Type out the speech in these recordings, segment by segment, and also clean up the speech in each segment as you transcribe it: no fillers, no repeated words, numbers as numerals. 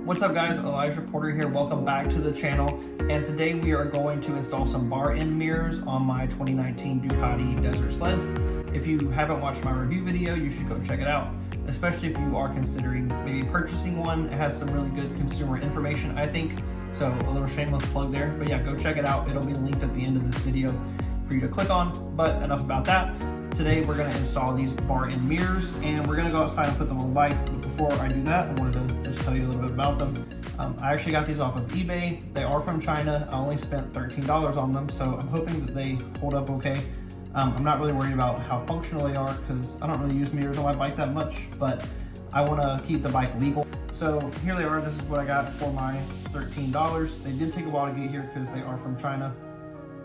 What's up guys, Elijah Porter here, welcome back to the channel, and today we are going to install some bar end mirrors on my 2019 Ducati Desert Sled. If you haven't watched my review video, you should go check it out, especially if you are considering maybe purchasing one. It has some really good consumer information, I think, so a little shameless plug there, but yeah, go check it out. It'll be linked at the end of this video for you to click on, but enough about that. Today we're going to install these bar end mirrors, and we're going to go outside and put them on the bike. But before I do that, I wanted to just tell you a little bit about them. I actually got these off of eBay. They are from China. I only spent $13 on them, so I'm hoping that they hold up okay. I'm not really worried about how functional they are because I don't really use mirrors on my bike that much, but I want to keep the bike legal. So here they are. This is what I got for my $13. They did take a while to get here because they are from China,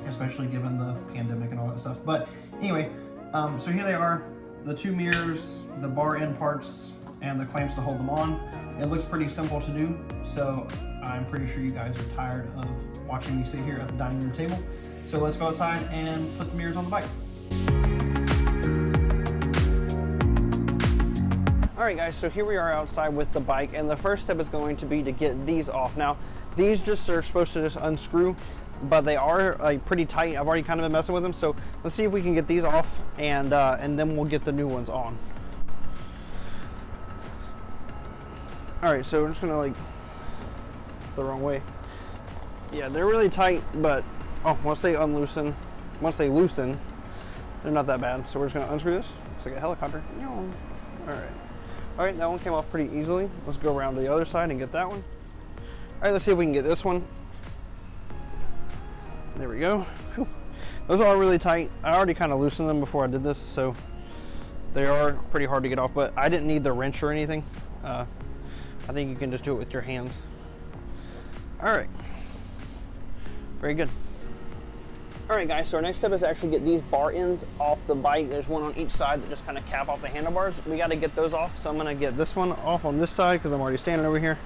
especially given the pandemic and all that stuff. But anyway, so here they are, the two mirrors, the bar end parts, and the clamps to hold them on. It looks pretty simple to do, so I'm pretty sure you guys are tired of watching me sit here at the dining room table. So let's go outside and put the mirrors on the bike. Alright guys, so here we are outside with the bike, and the first step is going to be to get these off. Now, these just are supposed to just unscrew, but they are like pretty tight. I've already kind of been messing with them, so let's see if we can get these off, and then we'll get the new ones on. All right, so we're just gonna like the wrong way. Yeah, they're really tight, but once they loosen, they're not that bad. So we're just gonna unscrew this. It's like a helicopter. All right, that one came off pretty easily. Let's go around to the other side and get that one. All right, let's see if we can get this one. There we go. Whew. Those are really tight. I already kind of loosened them before I did this, so they are pretty hard to get off, but I didn't need the wrench or anything. I think you can just do it with your hands. All right, very good. All right guys, so our next step is to actually get these bar ends off the bike. There's one on each side that just kind of cap off the handlebars. We got to get those off, so I'm gonna get this one off on this side because I'm already standing over here.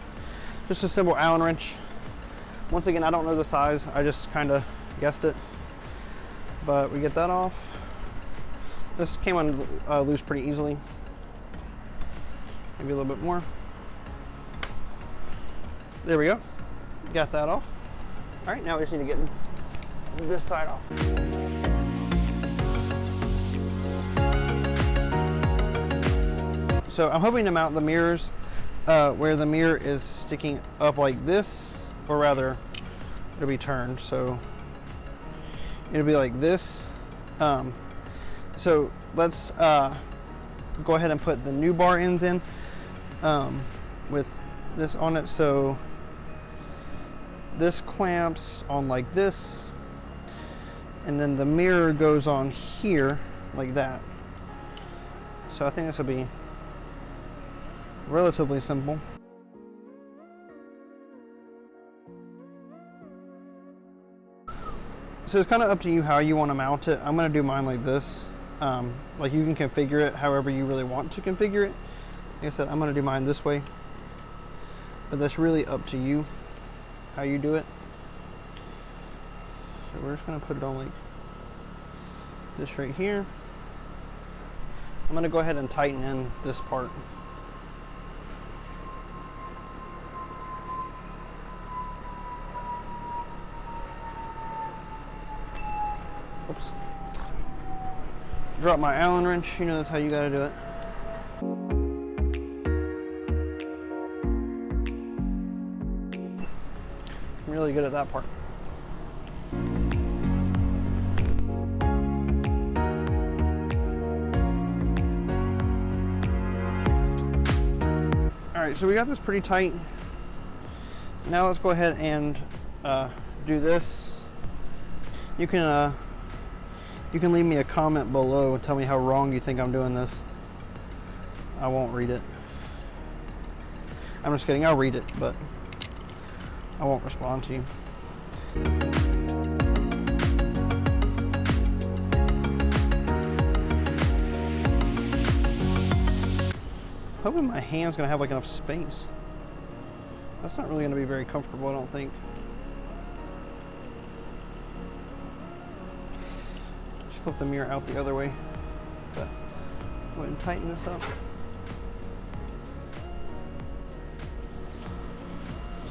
Just a simple Allen wrench. Once again, I don't know the size, I just kind of guessed it, but we get that off. This came on loose pretty easily. Maybe a little bit more. There we go. Got that off. All right, now we just need to get this side off. So I'm hoping to mount the mirrors where the mirror is sticking up like this, or rather it'll be turned, so it'll be like this. So let's go ahead and put the new bar ends in with this on it. So this clamps on like this, and then the mirror goes on here like that. So I think this will be relatively simple. So it's kind of up to you how you want to mount it. I'm going to do mine like this. Like you can configure it however you really want to configure it. Like I said, I'm going to do mine this way, but that's really up to you how you do it. So we're just going to put it on like this right here. I'm going to go ahead and tighten in this part. Oops. Drop my Allen wrench, you know that's how you gotta do it. I'm really good at that part. Alright, so we got this pretty tight. Now let's go ahead and do this. You can leave me a comment below and tell me how wrong you think I'm doing this. I won't read it. I'm just kidding, I'll read it, but I won't respond to you. Hoping my hand's gonna have like enough space. That's not really gonna be very comfortable, I don't think. Flip the mirror out the other way, but go ahead and tighten this up.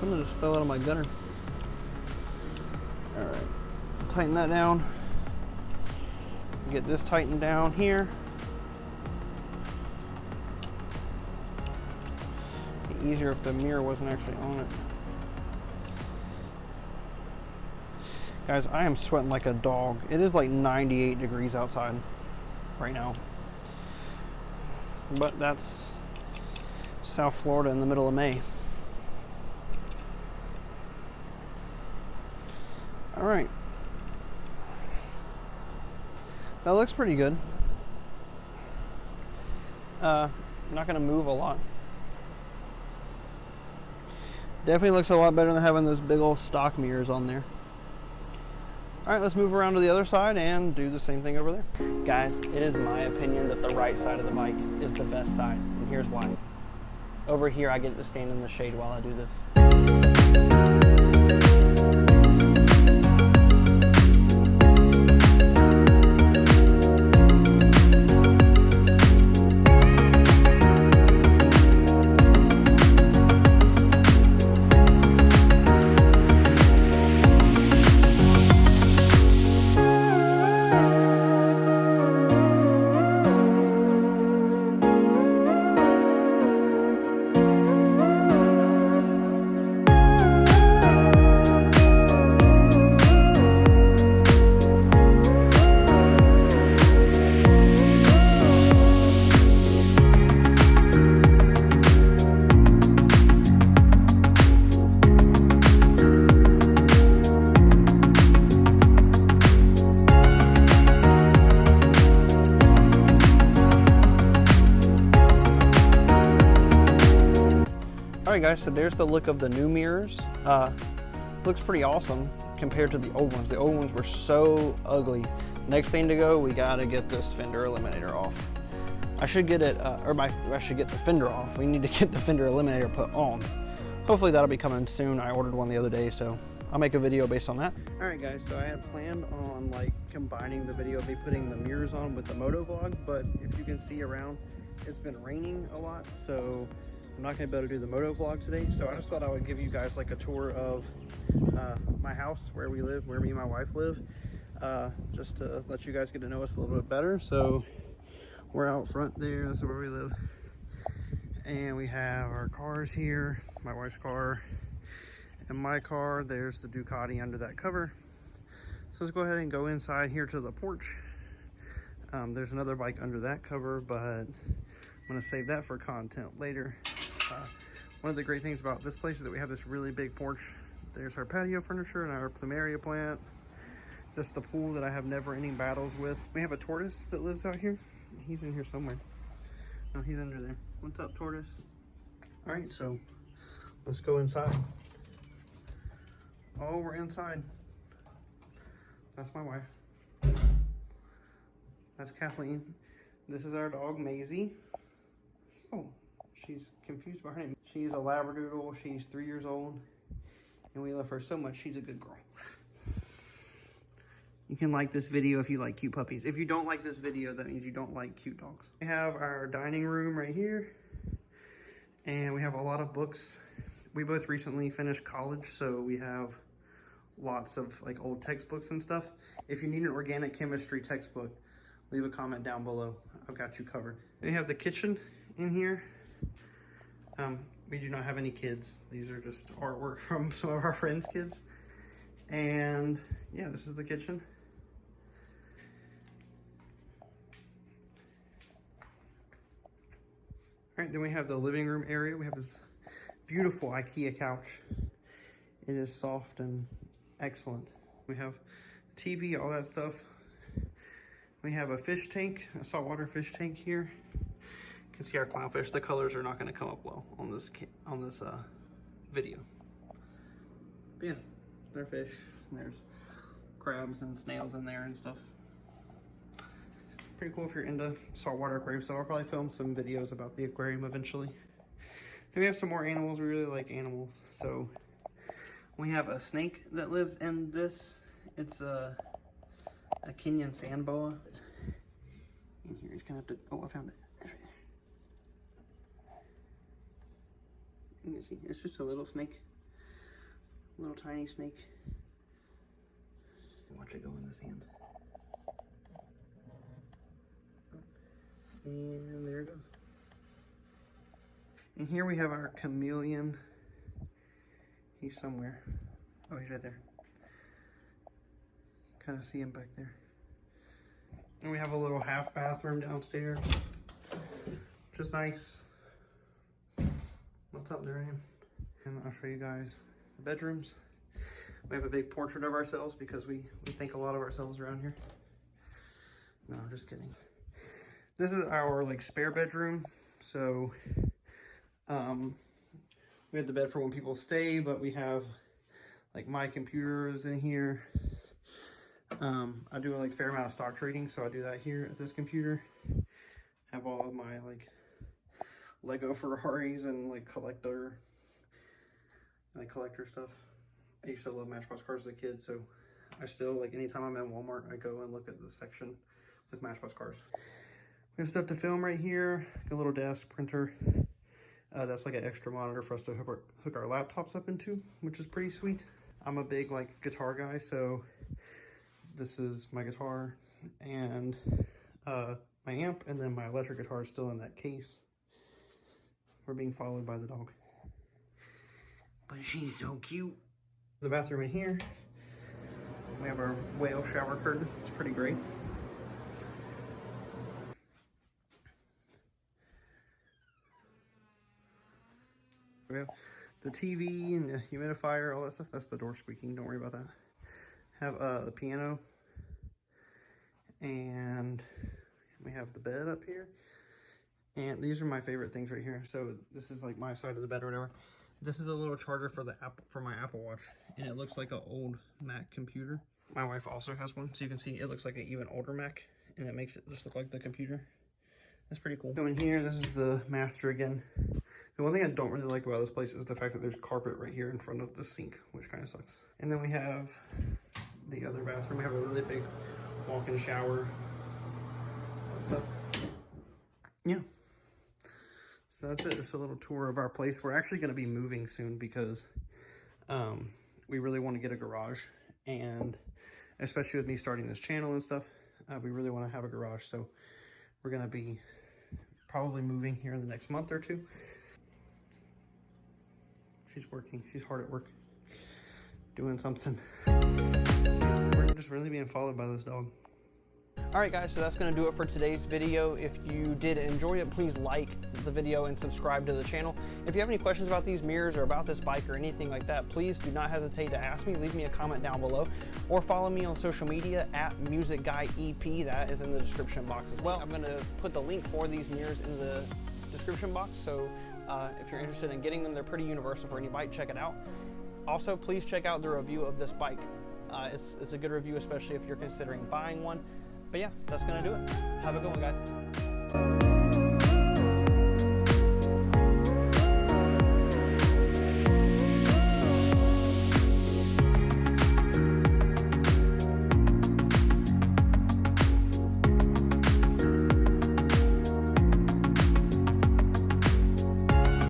Something just fell out of my gunner. All right, tighten that down. Get this tightened down here. Be easier if the mirror wasn't actually on it. Guys, I am sweating like a dog. It is like 98 degrees outside right now. But that's South Florida in the middle of May. All right. That looks pretty good. Not gonna move a lot. Definitely looks a lot better than having those big old stock mirrors on there. All right, let's move around to the other side and do the same thing over there. Guys, it is my opinion that the right side of the bike is the best side, and here's why. Over here, I get to stand in the shade while I do this. Alright guys, so there's the look of the new mirrors. Looks pretty awesome compared to the old ones. The old ones were so ugly. Next thing to go, we gotta get this fender eliminator off. I should get it, I should get the fender off. We need to get the fender eliminator put on. Hopefully that'll be coming soon. I ordered one the other day, so I'll make a video based on that. Alright guys, so I had planned on like combining the video of me putting the mirrors on with the moto vlog, but if you can see around, it's been raining a lot, so I'm not gonna be able to do the moto vlog today. So I just thought I would give you guys like a tour of my house, where we live, where me and my wife live, just to let you guys get to know us a little bit better. So we're out front there, this is where we live. And we have our cars here, my wife's car and my car. There's the Ducati under that cover. So let's go ahead and go inside here to the porch. There's another bike under that cover, but I'm gonna save that for content later. One of the great things about this place is that we have this really big porch. There's our patio furniture and our plumeria plant. Just the pool that I have never-ending battles with. We have a tortoise that lives out here. He's in here somewhere. No, he's under there. What's up, tortoise? All right, so let's go inside. Oh, we're inside. That's my wife. That's Kathleen. This is our dog, Maisie. Oh, she's confused by her name. She's a Labradoodle. She's 3 years old, and we love her so much. She's a good girl. You can like this video if you like cute puppies. If you don't like this video, that means you don't like cute dogs. We have our dining room right here, and we have a lot of books. We both recently finished college, so we have lots of like old textbooks and stuff. If you need an organic chemistry textbook, leave a comment down below. I've got you covered. We have the kitchen in here. We do not have any kids. These are just artwork from some of our friends' kids. And yeah, this is the kitchen. All right, then we have the living room area. We have this beautiful IKEA couch. It is soft and excellent. We have TV, all that stuff. We have a fish tank, a saltwater fish tank here. You can see our clownfish. The colors are not going to come up well on this video. But yeah, they're fish. And there's crabs and snails in there and stuff. Pretty cool if you're into saltwater aquariums. So I'll probably film some videos about the aquarium eventually. Then we have some more animals. We really like animals. So we have a snake that lives in this. It's a Kenyan sand boa. In here, he's gonna have to. Oh, I found it. It's right there. You can see, it's just a little snake. Little tiny snake. Watch it go in the sand. And there it goes. And here we have our chameleon. He's somewhere. Oh, he's right there. Kind of see him back there. And we have a little half bathroom downstairs, which is nice. What's up there, Ryan? And I'll show you guys the bedrooms. We have a big portrait of ourselves because we think a lot of ourselves around here. No, I'm just kidding. This is our like spare bedroom. So we have the bed for when people stay, but we have like my computer is in here. I do like fair amount of stock trading, so I do that here at this computer. Have all of my like Lego Ferraris and like collector stuff. I used to love Matchbox cars as a kid, so I still, like, anytime I'm in Walmart, I go and look at the section with Matchbox cars. We have stuff to film right here, a little desk, printer. That's like an extra monitor for us to hook our laptops up into, which is pretty sweet. I'm a big, like, guitar guy, so this is my guitar and my amp, and then my electric guitar is still in that case. We're being followed by the dog. But she's so cute. The bathroom in here, we have our whale shower curtain. It's pretty great. We have the TV and the humidifier, all that stuff. That's the door squeaking, don't worry about that. Have the piano, and we have the bed up here. And these are my favorite things right here. So this is like my side of the bed or whatever. This is a little charger for my Apple Watch, and it looks like an old Mac computer. My wife also has one, so you can see it looks like an even older Mac, and it makes it just look like the computer. That's pretty cool. So in here, this is the master again. The one thing I don't really like about this place is the fact that there's carpet right here in front of the sink, which kind of sucks. And then we have the other bathroom. We have a really big walk-in shower. So, yeah. So that's it, just a little tour of our place. We're actually going to be moving soon because we really want to get a garage, and especially with me starting this channel and stuff, we really want to have a garage. So we're going to be probably moving here in the next month or two. She's working. She's hard at work doing something. We're just really being followed by this dog. Alright guys, so that's going to do it for today's video. If you did enjoy it, please like the video and subscribe to the channel. If you have any questions about these mirrors or about this bike or anything like that, please do not hesitate to ask me. Leave me a comment down below, or follow me on social media at MusicGuyEP. That is in the description box as well. I'm going to put the link for these mirrors in the description box, so if you're interested in getting them, they're pretty universal for any bike. Check it out. Also, please check out the review of this bike. It's a good review, especially if you're considering buying one. But yeah, that's gonna do it. Have a good one, guys.